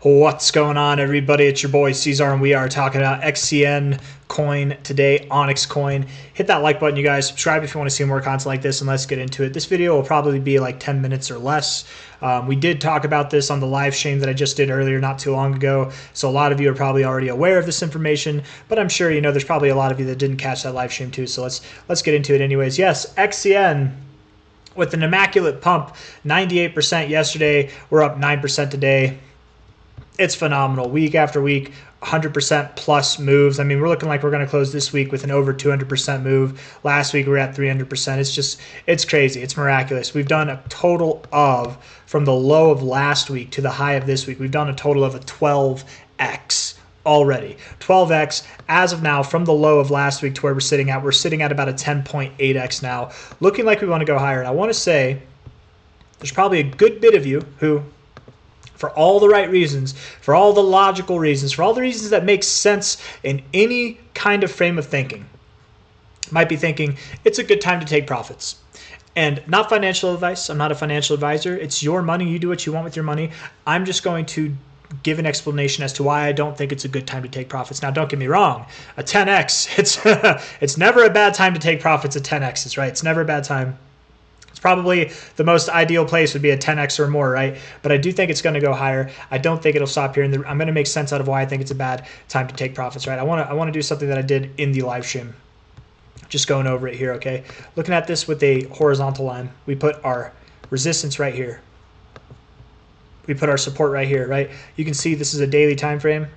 What's going on, everybody? It's your boy C-Zar, and we are talking about XCN coin today, OnyxCoin. Hit that like button, you guys. Subscribe if you want to see more content like this, and let's get into it. This video will probably be like 10 minutes or less. We did talk about this on the live stream that I just did earlier not too long ago, so a lot of you are probably already aware of this information, but I'm sure you know there's probably a lot of you that didn't catch that live stream too, so let's get into it anyways. Yes, XCN with an immaculate pump, 98% yesterday. We're up 9% today. It's phenomenal. Week after week, 100% plus moves. I mean, we're looking like we're going to close this week with an over 200% move. Last week we were at 300%. It's crazy. It's miraculous. We've done a total of, from the low of last week to the high of this week, we've done a total of a 12x already. 12x as of now from the low of last week to where we're sitting at. We're sitting at about a 10.8x now, looking like we want to go higher. And I want to say there's probably a good bit of you who, for all the right reasons, for all the logical reasons, for all the reasons that make sense in any kind of frame of thinking, might be thinking it's a good time to take profits. And not financial advice. I'm not a financial advisor. It's your money. You do what you want with your money. I'm just going to give an explanation as to why I don't think it's a good time to take profits. Now, don't get me wrong. A 10x, it's never a bad time to take profits at 10x's, right? It's never a bad time. Probably the most ideal place would be a 10x or more, right? But I do think it's going to go higher. I don't think it'll stop here. And I'm going to make sense out of why I think it's a bad time to take profits, right? I want to do something that I did in the live stream. Just going over it here, okay? Looking at this with a horizontal line, we put our resistance right here. We put our support right here, right? You can see this is a daily time frame.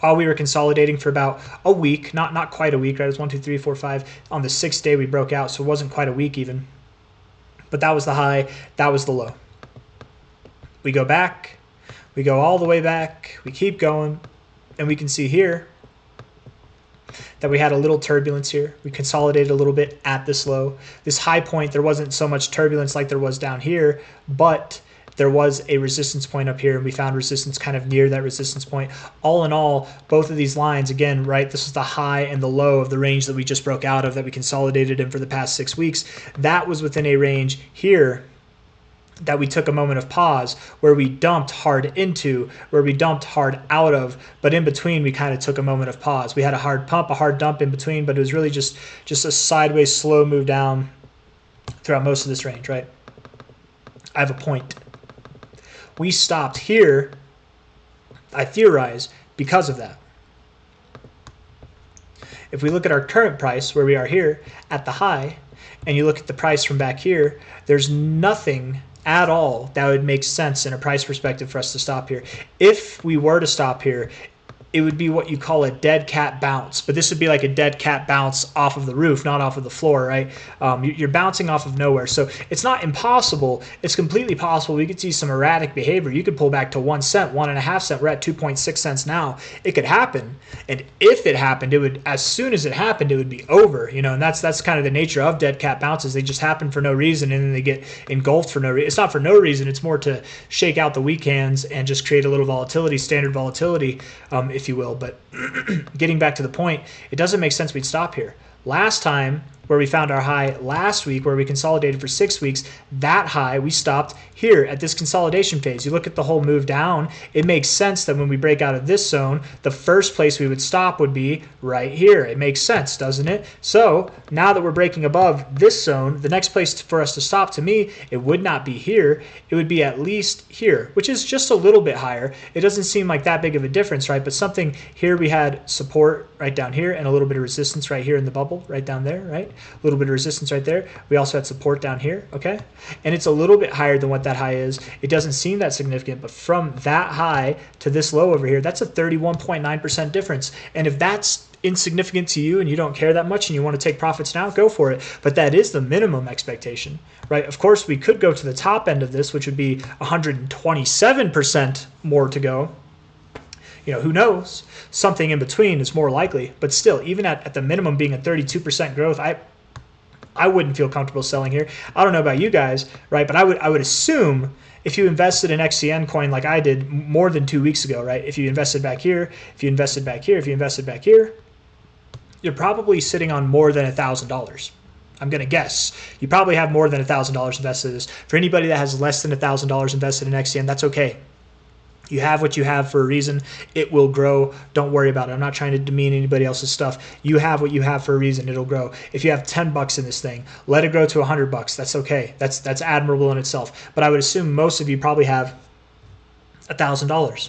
While we were consolidating for about a week, not quite a week, right? It was 1, 2, 3, 4, 5. On the 6th day, we broke out, so it wasn't quite a week even. But that was the high, that was the low. We go back, we go all the way back, we keep going, and we can see here that we had a little turbulence here. We consolidated a little bit at this low. This high point, there wasn't so much turbulence like there was down here, but there was a resistance point up here, and we found resistance kind of near that resistance point. All in all, both of these lines, again, right, this is the high and the low of the range that we just broke out of, that we consolidated in for the past 6 weeks. That was within a range here that we took a moment of pause, where we dumped hard into, where we dumped hard out of, but in between we kind of took a moment of pause. We had a hard pump, a hard dump in between, but it was really just a sideways slow move down throughout most of this range, right? I have a point. We stopped here, I theorize, because of that. If we look at our current price, where we are here at the high, and you look at the price from back here, there's nothing at all that would make sense in a price perspective for us to stop here. If we were to stop here, it would be what you call a dead cat bounce, but this would be like a dead cat bounce off of the roof, not off of the floor, right? You're bouncing off of nowhere. So it's not impossible. It's completely possible. We could see some erratic behavior. You could pull back to 1 cent, 1.5 cents. We're at 2.6 cents now. It could happen. And if it happened, it would, as soon as it happened, it would be over, you know, and that's kind of the nature of dead cat bounces. They just happen for no reason, and then they get engulfed for no reason. It's not for no reason. It's more to shake out the weak hands and just create a little volatility, standard volatility, if you will. But getting back to the point, it doesn't make sense we'd stop here. Last time, where we found our high last week, where we consolidated for 6 weeks, that high we stopped here at this consolidation phase. You look at the whole move down, it makes sense that when we break out of this zone, the first place we would stop would be right here. It makes sense, doesn't it? So now that we're breaking above this zone, the next place for us to stop, to me, it would not be here. It would be at least here, which is just a little bit higher. It doesn't seem like that big of a difference, right? But something here, we had support right down here and a little bit of resistance right here in the bubble right down there, right? A little bit of resistance right there. We also had support down here, okay? And it's a little bit higher than what that high is. It doesn't seem that significant, but from that high to this low over here, that's a 31.9% difference. And if that's insignificant to you and you don't care that much and you want to take profits now, go for it. But that is the minimum expectation, right? Of course, we could go to the top end of this, which would be 127% more to go. You know, who knows? Something in between is more likely. But still, even at the minimum being a 32% growth, I wouldn't feel comfortable selling here. I don't know about you guys, right? But I would assume if you invested in XCN coin like I did more than 2 weeks ago, right? If you invested back here, if you invested back here, if you invested back here, you're probably sitting on more than $1,000. I'm going to guess. You probably have more than $1,000 invested in this. For anybody that has less than $1,000 invested in XCN, that's okay. You have what you have for a reason. It will grow. Don't worry about it. I'm not trying to demean anybody else's stuff. You have what you have for a reason. It'll grow. If you have 10 bucks in this thing, let it grow to 100 bucks. That's okay. That's admirable in itself. But I would assume most of you probably have $1,000.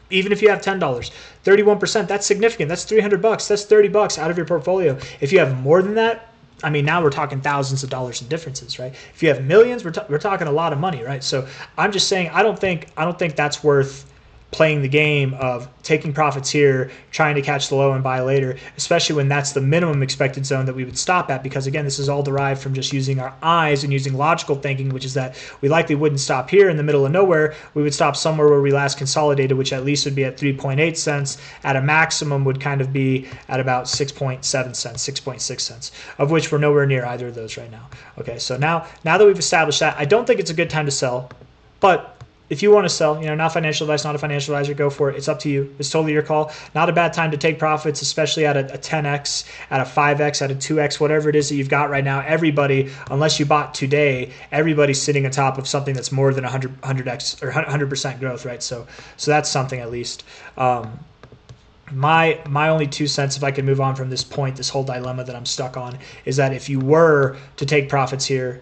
Even if you have $10, 31%, that's significant. That's 300 bucks. That's 30 bucks out of your portfolio. If you have more than that, I mean, now we're talking thousands of dollars in differences, right? If you have millions, we're talking a lot of money, right? So I'm just saying, I don't think that's worth playing the game of taking profits here, trying to catch the low and buy later, especially when that's the minimum expected zone that we would stop at. Because again, this is all derived from just using our eyes and using logical thinking, which is that we likely wouldn't stop here in the middle of nowhere. We would stop somewhere where we last consolidated, which at least would be at 3.8 cents. At a maximum would kind of be at about 6.7 cents, 6.6 cents, of which we're nowhere near either of those right now. Okay, so now that we've established that, I don't think it's a good time to sell, but if you want to sell, not financial advice, not a financial advisor, go for it. It's up to you. It's totally your call. Not a bad time to take profits, especially at a 10x, at a 5x, at a 2x, whatever it is that you've got right now. Everybody, unless you bought today, everybody's sitting atop of something that's more than 100x or 100% growth, right? So that's something at least. My only 2 cents, if I can move on from this point, this whole dilemma that I'm stuck on, is that if you were to take profits here,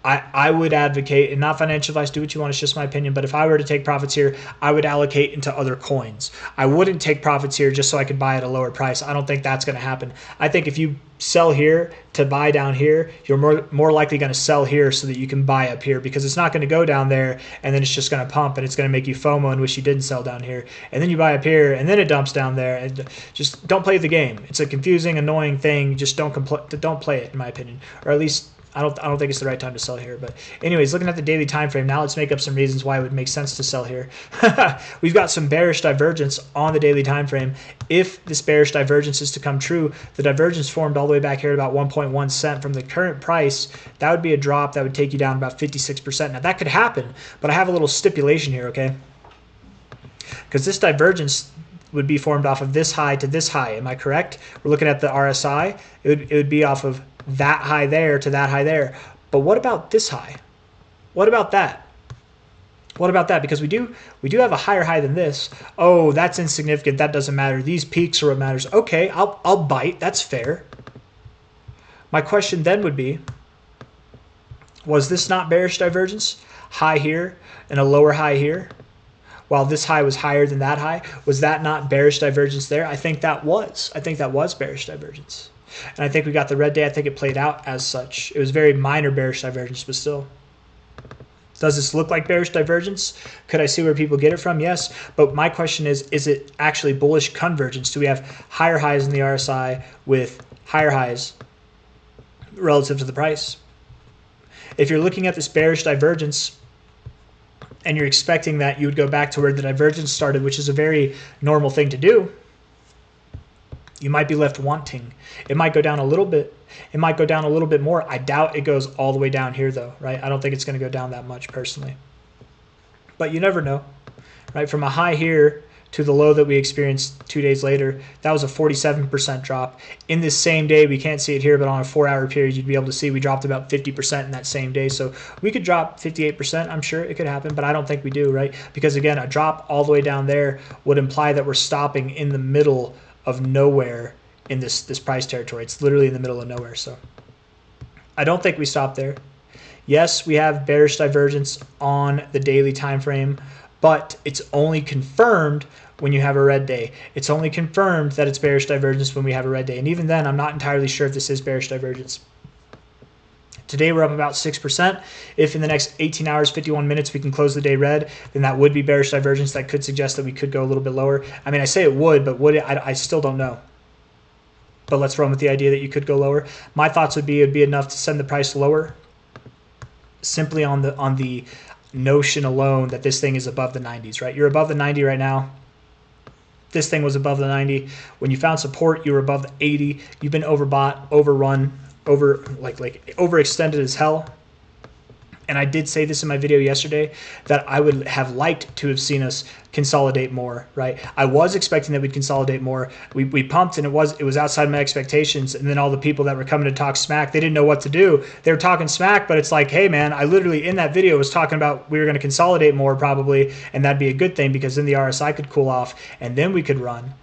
I would advocate, and not financial advice, do what you want, it's just my opinion, but if I were to take profits here, I would allocate into other coins. I wouldn't take profits here just so I could buy at a lower price. I don't think that's going to happen. I think if you sell here to buy down here, you're more likely going to sell here so that you can buy up here, because it's not going to go down there and then it's just going to pump and it's going to make you FOMO and wish you didn't sell down here. And then you buy up here and then it dumps down there. And just don't play the game. It's a confusing, annoying thing. Just don't play it, in my opinion, or at least I don't think it's the right time to sell here. But anyways, looking at the daily time frame, now let's make up some reasons why it would make sense to sell here. We've got some bearish divergence on the daily time frame. If this bearish divergence is to come true, the divergence formed all the way back here at about 1.1 cent from the current price. That would be a drop that would take you down about 56%. Now that could happen, but I have a little stipulation here, okay? Because this divergence would be formed off of this high to this high. Am I correct? We're looking at the RSI. It would be off of that high there to that high there. But what about this high? What about that? What about that? Because we do have a higher high than this. Oh, that's insignificant. That doesn't matter. These peaks are what matters. Okay, I'll bite. That's fair. My question then would be, was this not bearish divergence? High here and a lower high here, while this high was higher than that high. Was that not bearish divergence there? I think that was. I think that was bearish divergence. And I think we got the red day. I think it played out as such. It was very minor bearish divergence, but still. Does this look like bearish divergence? Could I see where people get it from? Yes. But my question is it actually bullish convergence? Do we have higher highs in the RSI with higher highs relative to the price? If you're looking at this bearish divergence and you're expecting that you would go back to where the divergence started, which is a very normal thing to do, you might be left wanting. It might go down a little bit. It might go down a little bit more. I doubt it goes all the way down here though, right? I don't think it's going to go down that much personally. But you never know, right? From a high here to the low that we experienced 2 days later, that was a 47% drop. In this same day, we can't see it here, but on a 4-hour period, you'd be able to see we dropped about 50% in that same day. So we could drop 58%. I'm sure it could happen, but I don't think we do, right? Because again, a drop all the way down there would imply that we're stopping in the middle of nowhere in this price territory. It's literally in the middle of nowhere. So I don't think we stop there. Yes, we have bearish divergence on the daily time frame, but it's only confirmed when you have a red day. It's only confirmed that it's bearish divergence when we have a red day. And even then, I'm not entirely sure if this is bearish divergence. Today we're up about 6%. If in the next 18 hours, 51 minutes, we can close the day red, then that would be bearish divergence. That could suggest that we could go a little bit lower. I mean, I say it would, but would it? I still don't know. But let's run with the idea that you could go lower. My thoughts would be it'd be enough to send the price lower simply on the notion alone that this thing is above the 90s, right? You're above the 90 right now. This thing was above the 90. When you found support, you were above the 80. You've been overbought, overrun, overextended as hell. and I did say this in my video yesterday, that I would have liked to have seen us consolidate more, right? I was expecting that we'd consolidate more. We pumped, and it was outside my expectations. And then all the people that were coming to talk smack, they didn't know what to do. They were talking smack, but it's like, hey man, I literally in that video was talking about we were going to consolidate more probably, and that'd be a good thing because then the RSI could cool off and then we could run.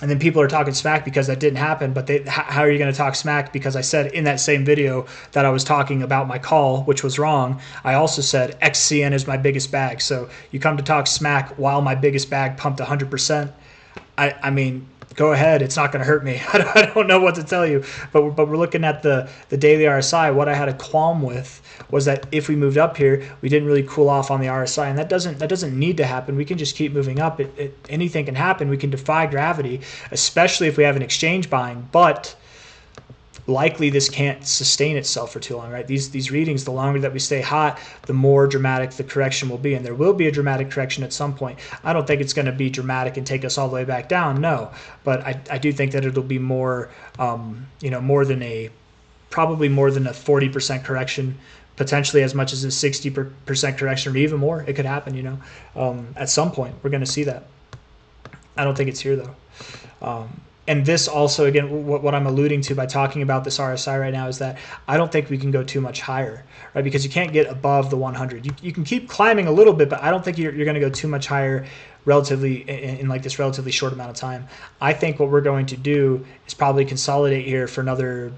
And then people are talking smack because that didn't happen, but how are you going to talk smack? Because I said in that same video that I was talking about my call, which was wrong. I also said XCN is my biggest bag. So you come to talk smack while my biggest bag pumped 100%. I mean, go ahead. It's not going to hurt me. I don't know what to tell you. But we're looking at the daily RSI. What I had a qualm with was that if we moved up here, we didn't really cool off on the RSI, and that doesn't need to happen. We can just keep moving up. Anything can happen. We can defy gravity, especially if we have an exchange buying. But likely this can't sustain itself for too long, right? These readings, the longer that we stay hot, the more dramatic the correction will be, and there will be a dramatic correction at some point. I don't think it's going to be dramatic and take us all the way back down, no, but I do think that it'll be more, probably more than a 40% correction, potentially as much as a 60% correction, or even more. It could happen, at some point. We're going to see that. I don't think it's here though. And this also, again, what I'm alluding to by talking about this RSI right now is that I don't think we can go too much higher, right? Because you can't get above the 100. You can keep climbing a little bit, but I don't think you're going to go too much higher relatively in like this relatively short amount of time. I think what we're going to do is probably consolidate here for another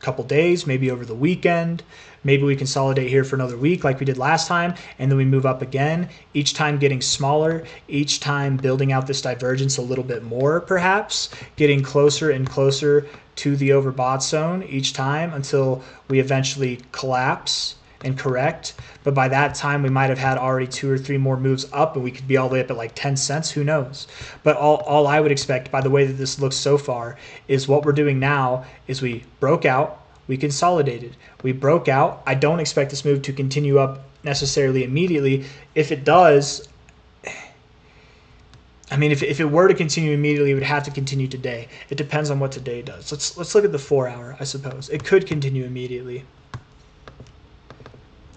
couple days, maybe over the weekend. Maybe we consolidate here for another week like we did last time, and then we move up again, each time getting smaller, each time building out this divergence a little bit more, perhaps, getting closer and closer to the overbought zone each time until we eventually collapse and correct. But by that time, we might have had already 2 or 3 more moves up, and we could be all the way up at like 10 cents. Who knows? But all I would expect, by the way that this looks so far, is what we're doing now is we broke out, we consolidated, we broke out. I don't expect this move to continue up necessarily immediately. If it does, I mean, if it were to continue immediately, it would have to continue today. It depends on what today does. Let's look at the 4 hour, I suppose. It could continue immediately.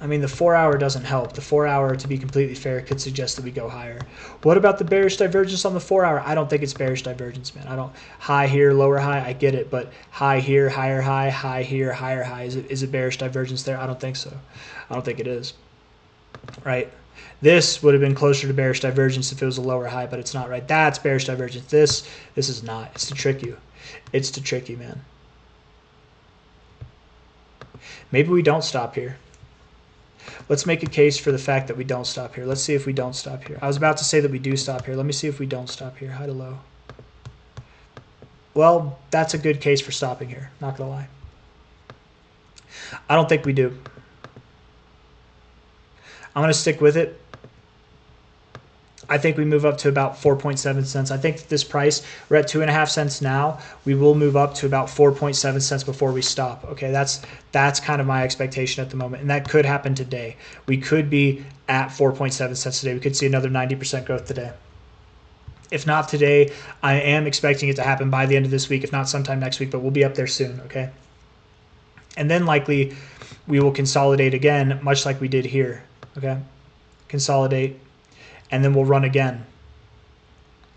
I mean, the 4 hour doesn't help. The 4 hour, to be completely fair, could suggest that we go higher. What about the bearish divergence on the 4 hour? I don't think it's bearish divergence, man. I don't. High here, lower high, I get it, but high here, higher high, high here, higher high. Is it bearish divergence there? I don't think so. I don't think it is. Right? This would have been closer to bearish divergence if it was a lower high, but it's not, right? That's bearish divergence. This is not. It's to trick you. It's to trick you, man. Maybe we don't stop here. Let's make a case for the fact that we don't stop here. Let's see if we don't stop here. I was about to say that we do stop here. Let me see if we don't stop here. High to low. Well, that's a good case for stopping here. Not going to lie. I don't think we do. I'm going to stick with it. I think we move up to about 4.7 cents. I think that this price, we're at 2.5 cents now. We will move up to about 4.7 cents before we stop. Okay, that's kind of my expectation at the moment, and that could happen today. We could be at 4.7 cents today. We could see another 90% growth today. If not today, I am expecting it to happen by the end of this week, if not sometime next week, but we'll be up there soon, okay? And then likely we will consolidate again, much like we did here, okay? Consolidate. And then we'll run again.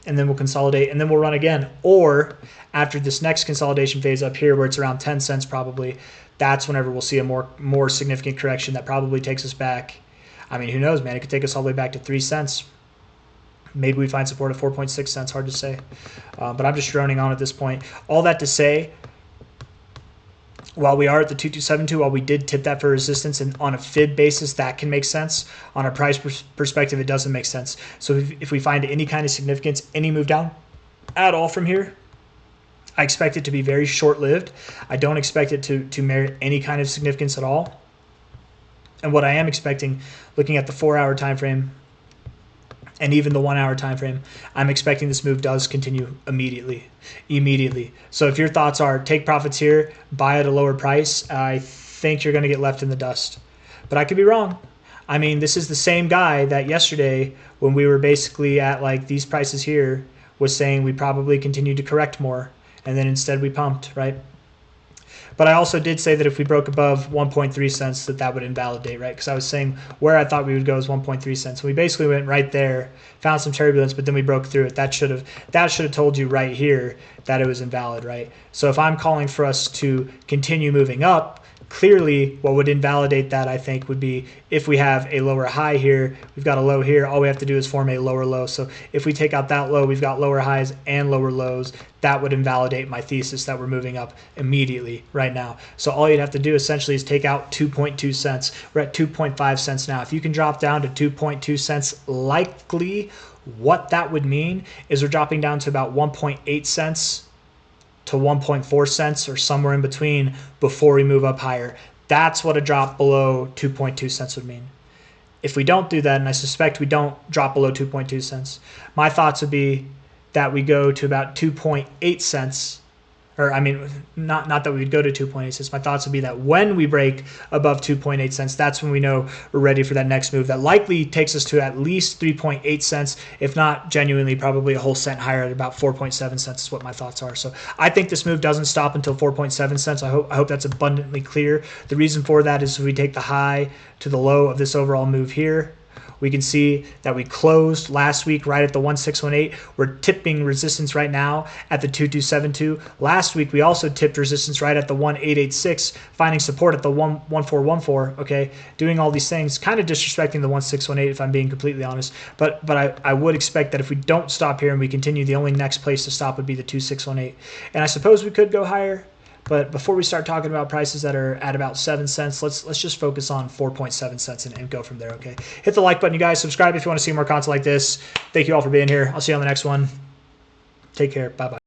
And then we'll consolidate, and then we'll run again. Or after this next consolidation phase up here, where it's around 10 cents probably, that's whenever we'll see a more significant correction that probably takes us back. I mean, who knows, man? It could take us all the way back to 3 cents. Maybe we find support at 4.6 cents. Hard to say. But I'm just droning on at this point. All that to say, while we are at the 2272, while we did tip that for resistance, and on a fib basis, that can make sense. On a price perspective, it doesn't make sense. So if we find any kind of significance, any move down at all from here, I expect it to be very short-lived. I don't expect it to merit any kind of significance at all. And what I am expecting, looking at the 4 hour time frame, and even the 1 hour time frame, I'm expecting this move does continue immediately. So if your thoughts are take profits here, buy at a lower price, I think you're going to get left in the dust. But I could be wrong. I mean, this is the same guy that yesterday, when we were basically at like these prices here, was saying we probably continued to correct more, and then instead we pumped, right? But I also did say that if we broke above 1.3 cents, that would invalidate, right? Because I was saying where I thought we would go is 1.3 cents. So we basically went right there, found some turbulence, but then we broke through it. That should have told you right here that it was invalid, right? So if I'm calling for us to continue moving up, clearly what would invalidate that, I think, would be if we have a lower high here, we've got a low here, all we have to do is form a lower low. So if we take out that low, we've got lower highs and lower lows. That would invalidate my thesis that we're moving up immediately right now. So all you'd have to do essentially is take out 2.2 cents. We're at 2.5 cents now. If you can drop down to 2.2 cents, likely what that would mean is we're dropping down to about 1.8 cents to 1.4 cents or somewhere in between before we move up higher. That's what a drop below 2.2 cents would mean. If we don't do that, and I suspect we don't drop below 2.2 cents, my thoughts would be that we go to about 2.8 cents, or I mean, not that we would go to 2.8 cents. My thoughts would be that when we break above 2.8 cents, that's when we know we're ready for that next move. That likely takes us to at least 3.8 cents, if not genuinely probably a whole cent higher at about 4.7 cents is what my thoughts are. So I think this move doesn't stop until 4.7 cents. I hope that's abundantly clear. The reason for that is if we take the high to the low of this overall move here, we can see that we closed last week right at the 1618. We're tipping resistance right now at the 2272. Last week we also tipped resistance right at the 1886, finding support at the 1414. Okay, doing all these things, kind of disrespecting the 1618 if I'm being completely honest. But I would expect that if we don't stop here and we continue, the only next place to stop would be the 2618. And I suppose we could go higher. But before we start talking about prices that are at about 7 cents, let's just focus on 4.7 cents and go from there, okay? Hit the like button, you guys. Subscribe if you want to see more content like this. Thank you all for being here. I'll see you on the next one. Take care. Bye-bye.